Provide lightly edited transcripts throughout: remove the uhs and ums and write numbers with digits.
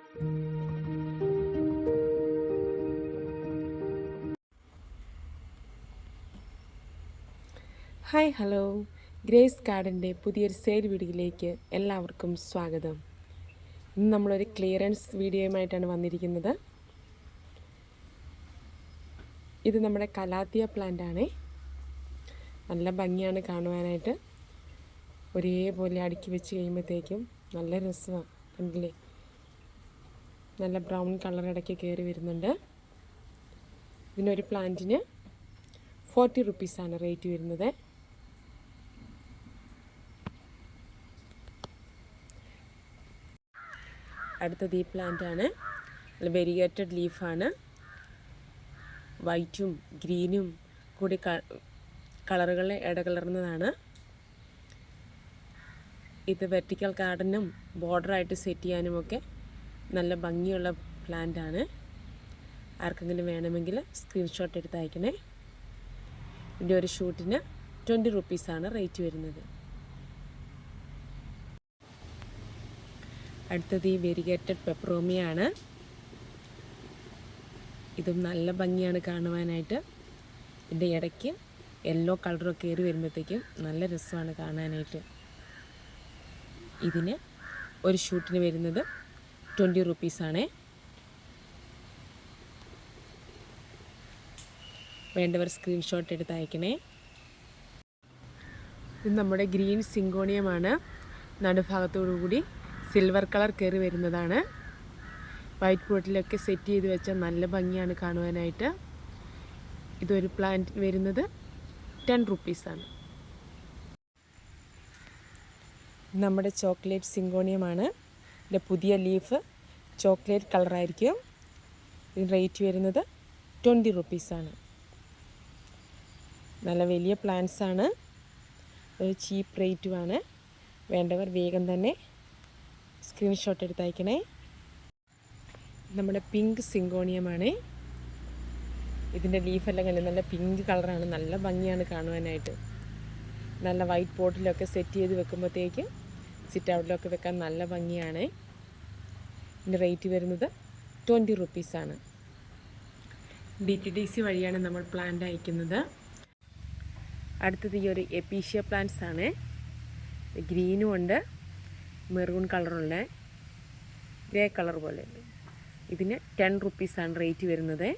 Hi hello, grace ഗാർഡൻ്റെ പുതിയൊരു sale വീഡിയോയിലേക്ക് എല്ലാവർക്കും സ്വാഗതം. ഇന്ന് നമ്മളൊരു ക്ലിയറൻസ് വീഡിയോയുമായിട്ടാണ് വന്നിരിക്കുന്നത്. ഇത് നമ്മുടെ കലാത്തിയ പ്ലാന്റ് ആണ്. നല്ല ഭംഗിയാണ് കാണുവാനായിട്ട്. ഒരേപോലെ അടുക്കി വെച്ച് കഴിയുമ്പോഴത്തേക്കും നല്ല രസമാണ്. കണ്ടില്ലേ, നല്ല ബ്രൗൺ കളർ ഇടയ്ക്ക് കയറി വരുന്നുണ്ട്. ഇതിനൊരു പ്ലാന്റിന് 40 റുപ്പീസാണ് റേറ്റ് വരുന്നത്. അടുത്തത് ഈ പ്ലാന്റാണ്. വെരിഗേറ്റഡ് ലീഫാണ്. വൈറ്റും ഗ്രീനും കൂടി കളറുകൾ ഇടകലർന്നതാണ്. ഇത് വെർട്ടിക്കൽ ഗാർഡനും ബോർഡറായിട്ട് സെറ്റ് ചെയ്യാനുമൊക്കെ നല്ല ഭംഗിയുള്ള പ്ലാന്റാണ്. ആർക്കെങ്കിലും വേണമെങ്കിൽ സ്ക്രീൻഷോട്ട് എടുത്ത് അയക്കണേ. ഇതിൻ്റെ ഒരു ഷൂട്ടിന് 20 റുപ്പീസാണ് റേറ്റ് വരുന്നത്. അടുത്തത് ഈ വെരിഗേറ്റഡ് പെപ്പറോമിയാണ്. ഇതും നല്ല ഭംഗിയാണ് കാണുവാനായിട്ട്. ഇതിൻ്റെ ഇടയ്ക്ക് യെല്ലോ കളറൊക്കെ കയറി വരുമ്പോഴത്തേക്കും നല്ല രസമാണ് കാണാനായിട്ട്. ഇതിന് ഒരു ഷൂട്ടിന് വരുന്നത് 20 റുപ്പീസാണ്. വേണ്ടവർ സ്ക്രീൻഷോട്ട് എടുത്ത് അയക്കണേ. ഇത് നമ്മുടെ ഗ്രീൻ സിങ്കോണിയമാണ്. നടുഭാഗത്തോടു കൂടി സിൽവർ കളർ കയറി വരുന്നതാണ്. വൈറ്റ് പോട്ടിലൊക്കെ സെറ്റ് ചെയ്ത് വെച്ചാൽ നല്ല ഭംഗിയാണ് കാണുവാനായിട്ട്. ഇതൊരു പ്ലാന്റ് വരുന്നത് 10 റുപ്പീസാണ്. നമ്മുടെ ചോക്ലേറ്റ് സിങ്കോണിയമാണ്. ഇതിൻ്റെ പുതിയ ലീഫ് ചോക്ലേറ്റ് കളറായിരിക്കും. ഇതിന് റേറ്റ് വരുന്നത് 20 റുപ്പീസാണ്. നല്ല വലിയ പ്ലാന്റ്സാണ്. ഒരു ചീപ്പ് റേറ്റുമാണ്. വേണ്ടവർ വേഗം തന്നെ സ്ക്രീൻഷോട്ട് എടുത്ത് അയക്കണേ. നമ്മുടെ പിങ്ക് സിങ്കോണിയമാണ്. ഇതിൻ്റെ ലീഫെല്ലാം കണ്ട് നല്ല പിങ്ക് കളറാണ്. നല്ല ഭംഗിയാണ് കാണുവാനായിട്ട്. നല്ല വൈറ്റ് പോട്ടിലൊക്കെ സെറ്റ് ചെയ്ത് വെക്കുമ്പോഴത്തേക്ക് സിറ്റ് ഔട്ടിലൊക്കെ വെക്കാൻ നല്ല ഭംഗിയാണ്. ഇതിൻ്റെ റേറ്റ് വരുന്നത് 20 റുപ്പീസാണ്. DTDC വഴിയാണ് നമ്മൾ പ്ലാന്റ് അയക്കുന്നത്. അടുത്തത് ഈ ഒരു എപ്പീഷ്യ പ്ലാന്റ്സ് ആണ്. ഗ്രീനും ഉണ്ട്, മെറൂൺ കളറുള്ള, ഗ്രേ കളർ പോലെ. ഇതിന് 10 റുപ്പീസാണ് റേറ്റ് വരുന്നത്.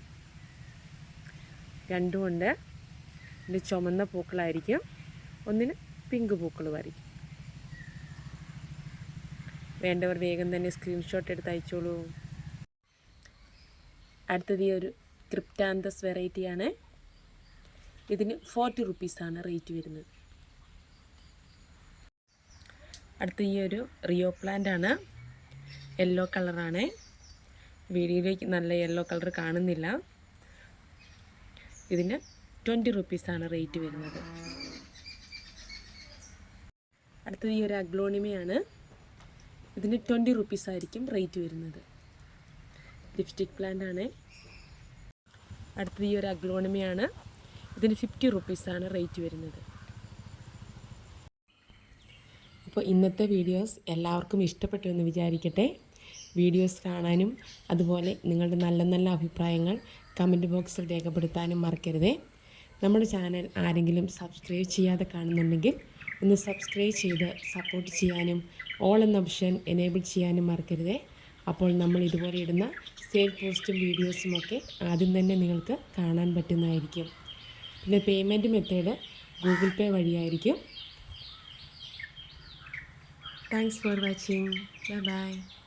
രണ്ടും ഉണ്ട്. ഇതിന് ചുമന്ന പൂക്കളായിരിക്കും, ഒന്നിന് പിങ്ക് പൂക്കളുമായിരിക്കും. വേണ്ടവർ വേഗം തന്നെ സ്ക്രീൻഷോട്ട് എടുത്ത് അയച്ചോളൂ. അടുത്തത് ഈ ഒരു ക്രിപ്റ്റാന്തസ് വെറൈറ്റിയാണ്. ഇതിന് 40 റുപ്പീസാണ് റേറ്റ് വരുന്നത്. അടുത്ത ഈ ഒരു റിയോ പ്ലാന്റ് ആണ്. യെല്ലോ കളറാണ്. വീഡിയോയിലേക്ക് നല്ല യെല്ലോ കളർ കാണുന്നില്ല. ഇതിന് 20 റുപ്പീസാണ് റേറ്റ് വരുന്നത്. അടുത്തത് ഈ ഒരു അഗ്ലോണിമയാണ്. ഇതിന് 20 റുപ്പീസായിരിക്കും റേറ്റ് വരുന്നത്. ലിപ്സ്റ്റിക് പ്ലാന്റ് ആണ്. അടുത്തത് ഈ ഒരു അഗ്ലോണിമയാണ്. ഇതിന് 50 റുപ്പീസാണ് റേറ്റ് വരുന്നത്. അപ്പോൾ ഇന്നത്തെ വീഡിയോസ് എല്ലാവർക്കും ഇഷ്ടപ്പെട്ടു എന്ന് വിചാരിക്കട്ടെ. വീഡിയോസ് കാണാനും അതുപോലെ നിങ്ങളുടെ നല്ല നല്ല അഭിപ്രായങ്ങൾ കമൻറ്റ് ബോക്സിൽ രേഖപ്പെടുത്താനും മറക്കരുതേ. നമ്മുടെ ചാനൽ ആരെങ്കിലും സബ്സ്ക്രൈബ് ചെയ്യാതെ കാണുന്നുണ്ടെങ്കിൽ ഒന്ന് സബ്സ്ക്രൈബ് ചെയ്ത് സപ്പോർട്ട് ചെയ്യാനും ഓൾ എന്ന ഓപ്ഷൻ എനേബിൾ ചെയ്യാനും മറക്കരുതേ. അപ്പോൾ നമ്മൾ ഇതുപോലെ ഇടുന്ന സെയിൽ പോസ്റ്റും വീഡിയോസും ഒക്കെ ആദ്യം തന്നെ നിങ്ങൾക്ക് കാണാൻ പറ്റുന്നതായിരിക്കും. പിന്നെ പേയ്മെൻറ്റ് മെത്തേഡ് ഗൂഗിൾ പേ വഴിയായിരിക്കും. Thanks for watching. Bye bye.